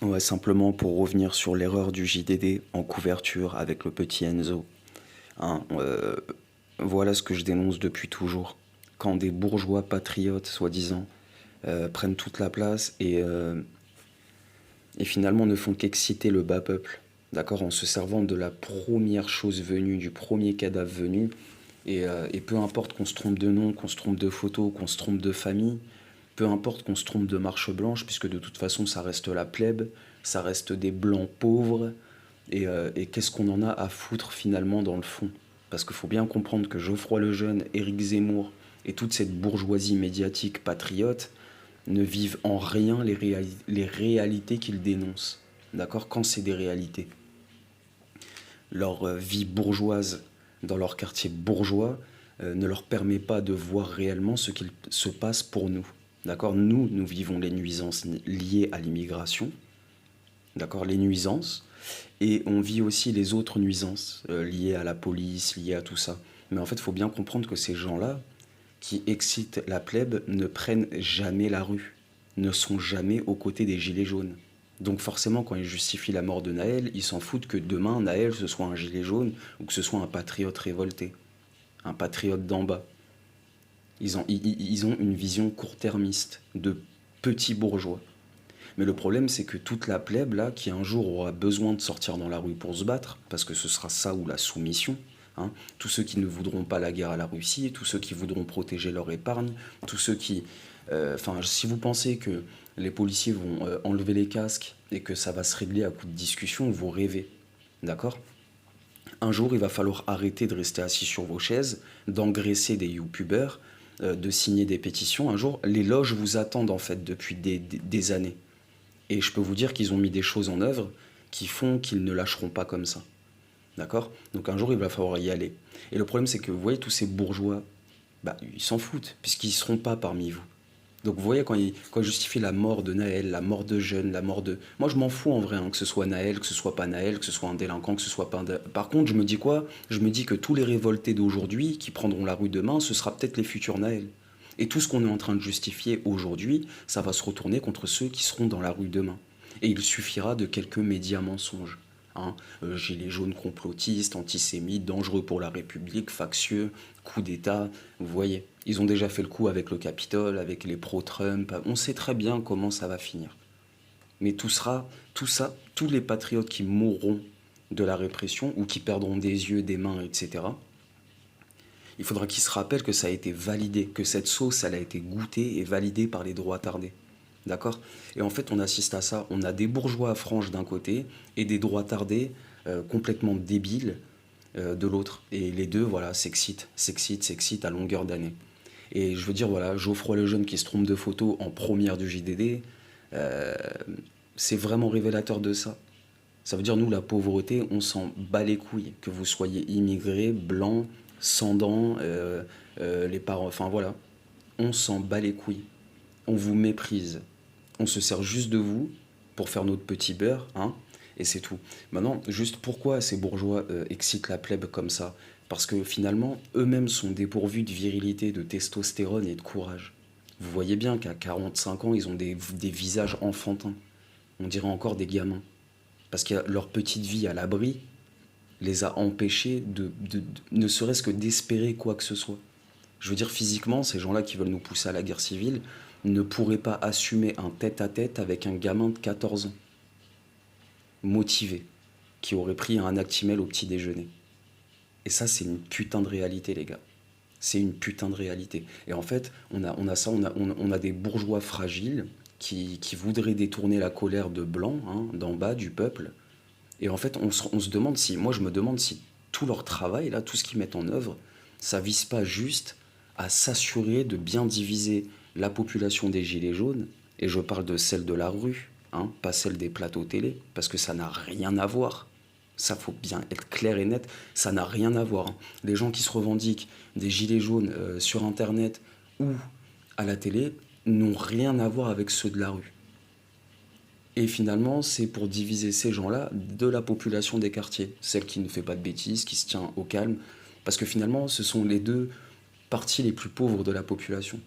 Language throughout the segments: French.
Ouais, simplement pour revenir sur l'erreur du JDD en couverture avec le petit Enzo. Hein, voilà ce que je dénonce depuis toujours. Quand des bourgeois patriotes, soi-disant, prennent toute la place et finalement ne font qu'exciter le bas peuple, d'accord, en se servant de la première chose venue, du premier cadavre venu, et peu importe qu'on se trompe de nom, qu'on se trompe de photo, qu'on se trompe de famille, peu importe qu'on se trompe de marche blanche, puisque de toute façon ça reste la plèbe, ça reste des blancs pauvres, et qu'est-ce qu'on en a à foutre finalement dans le fond? Parce qu'il faut bien comprendre que Geoffroy Lejeune, Éric Zemmour et toute cette bourgeoisie médiatique patriote ne vivent en rien les réalités qu'ils dénoncent. D'accord? Quand c'est des réalités. Leur vie bourgeoise dans leur quartier bourgeois ne leur permet pas de voir réellement ce qu'il se passe pour nous. D'accord? Nous vivons les nuisances liées à l'immigration. D'accord? Les nuisances. Et on vit aussi les autres nuisances liées à la police, liées à tout ça. Mais en fait, il faut bien comprendre que ces gens-là, qui excitent la plèbe, ne prennent jamais la rue, ne sont jamais aux côtés des gilets jaunes. Donc forcément, quand ils justifient la mort de Naël, ils s'en foutent que demain, Naël, ce soit un gilet jaune ou que ce soit un patriote révolté, un patriote d'en bas. Ils ont une vision court-termiste de petits bourgeois. Mais le problème, c'est que toute la plèbe, là, qui un jour aura besoin de sortir dans la rue pour se battre, parce que ce sera ça ou la soumission, hein, tous ceux qui ne voudront pas la guerre à la Russie, tous ceux qui voudront protéger leur épargne, tous ceux qui... Enfin, si vous pensez que les policiers vont enlever les casques et que ça va se régler à coup de discussion, vous rêvez. D'accord? Un jour, il va falloir arrêter de rester assis sur vos chaises, d'engraisser des youtubeurs, de signer des pétitions. Un jour, les loges vous attendent en fait depuis des années. Et je peux vous dire qu'ils ont mis des choses en œuvre qui font qu'ils ne lâcheront pas comme ça. D'accord? Donc un jour, il va falloir y aller. Et le problème, c'est que vous voyez, tous ces bourgeois, bah, ils s'en foutent, puisqu'ils ne seront pas parmi vous. Donc vous voyez, quand ils justifient la mort de Naël, la mort de jeunes, la mort de... Moi, je m'en fous en vrai, hein, que ce soit Naël, que ce soit pas Naël, que ce soit un délinquant, que ce soit pas un... Par contre, je me dis quoi? Je me dis que tous les révoltés d'aujourd'hui, qui prendront la rue demain, ce sera peut-être les futurs Naël. Et tout ce qu'on est en train de justifier aujourd'hui, ça va se retourner contre ceux qui seront dans la rue demain. Et il suffira de quelques médias mensonges. Hein, gilets jaunes complotistes, antisémites, dangereux pour la République, factieux, coup d'État, vous voyez. Ils ont déjà fait le coup avec le Capitole, avec les pro-Trump. On sait très bien comment ça va finir. Mais tout ça, tous les patriotes qui mourront de la répression ou qui perdront des yeux, des mains, etc., il faudra qu'ils se rappellent que ça a été validé, que cette sauce, elle a été goûtée et validée par les droits tardés. D'accord? Et en fait, on assiste à ça. On a des bourgeois à franges d'un côté et des droits tardés complètement débiles de l'autre. Et les deux, voilà, s'excitent à longueur d'année. Et je veux dire, voilà, Geoffroy Lejeune qui se trompe de photo en première du JDD, euh, c'est vraiment révélateur de ça. Ça veut dire, nous, la pauvreté, on s'en bat les couilles. Que vous soyez immigré, blanc, sans dents, les parents, enfin voilà. On s'en bat les couilles. On vous méprise. On se sert juste de vous pour faire notre petit beurre, hein, et c'est tout. Maintenant, juste pourquoi ces bourgeois excitent la plèbe comme ça? Parce que finalement, eux-mêmes sont dépourvus de virilité, de testostérone et de courage. Vous voyez bien qu'à 45 ans, ils ont des visages enfantins. On dirait encore des gamins. Parce que leur petite vie à l'abri les a empêchés ne serait-ce que d'espérer quoi que ce soit. Je veux dire, physiquement, ces gens-là qui veulent nous pousser à la guerre civile ne pourraient pas assumer un tête-à-tête avec un gamin de 14 ans, motivé, qui aurait pris un Actimel au petit déjeuner. Et ça, c'est une putain de réalité, les gars. C'est une putain de réalité. Et en fait, on a des bourgeois fragiles qui voudraient détourner la colère de blanc, hein, d'en bas, du peuple. Et en fait, on se demande si, moi je me demande si tout leur travail, là, tout ce qu'ils mettent en œuvre, ça vise pas juste à s'assurer de bien diviser la population des gilets jaunes, et je parle de celle de la rue, hein, pas celle des plateaux télé, parce que ça n'a rien à voir. Ça, faut bien être clair et net, ça n'a rien à voir. Hein. Les gens qui se revendiquent des gilets jaunes sur Internet ou à la télé n'ont rien à voir avec ceux de la rue. Et finalement, c'est pour diviser ces gens-là de la population des quartiers, celle qui ne fait pas de bêtises, qui se tient au calme, parce que finalement, ce sont les deux parties les plus pauvres de la population.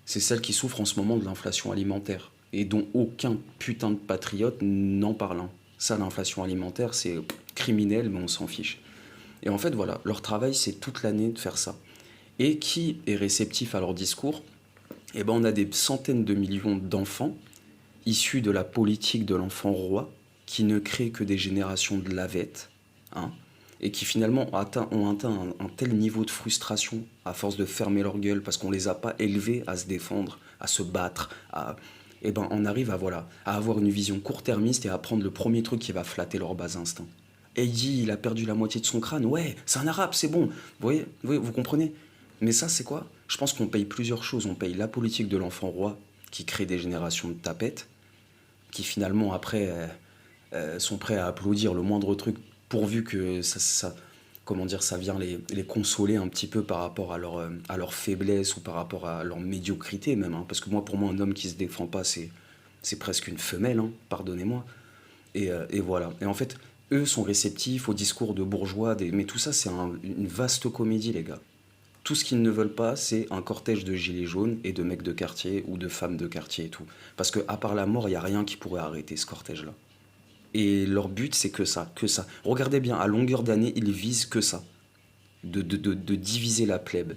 C'est celles qui souffrent en ce moment de l'inflation alimentaire. et dont aucun putain de patriote n'en parle, hein. Ça, l'inflation alimentaire, c'est criminel, mais on s'en fiche. Et en fait, voilà, leur travail, c'est toute l'année de faire ça. Et qui est réceptif à leur discours? Eh ben, on a des centaines de millions d'enfants issus de la politique de l'enfant roi, qui ne créent que des générations de lavettes, hein, et qui finalement ont atteint un tel niveau de frustration à force de fermer leur gueule parce qu'on les a pas élevés à se défendre, à se battre, eh ben, on arrive à, voilà, à avoir une vision court-termiste et à prendre le premier truc qui va flatter leur bas instinct. Et il dit, il a perdu la moitié de son crâne. Ouais, c'est un arabe, c'est bon. Vous comprenez? Mais ça, c'est quoi? Je pense qu'on paye plusieurs choses. On paye la politique de l'enfant roi qui crée des générations de tapettes, qui finalement, après, sont prêts à applaudir le moindre truc pourvu que comment dire, ça vient les consoler un petit peu par rapport à leur faiblesse ou par rapport à leur médiocrité même, hein. Parce que moi, pour moi, un homme qui se défend pas, c'est presque une femelle, hein, pardonnez-moi. Et voilà. Et en fait, eux sont réceptifs au discours de bourgeois, mais tout ça, c'est une vaste comédie, les gars. Tout ce qu'ils ne veulent pas, c'est un cortège de gilets jaunes et de mecs de quartier ou de femmes de quartier et tout. Parce que à part la mort, il n'y a rien qui pourrait arrêter ce cortège-là. Et leur but, c'est que ça, que ça. Regardez bien, à longueur d'année, ils visent que ça. De diviser la plèbe.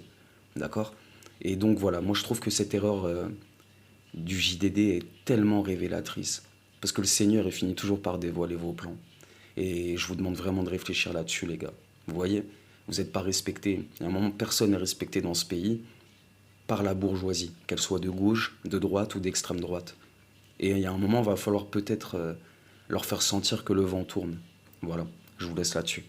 D'accord? Et donc voilà, moi je trouve que cette erreur du JDD est tellement révélatrice. Parce que le Seigneur, il finit toujours par dévoiler vos plans. Et je vous demande vraiment de réfléchir là-dessus, les gars. Vous voyez? Vous n'êtes pas respectés. À un moment, personne n'est respecté dans ce pays par la bourgeoisie, qu'elle soit de gauche, de droite ou d'extrême droite. Et il y a un moment, il va falloir peut-être leur faire sentir que le vent tourne. Voilà, je vous laisse là-dessus.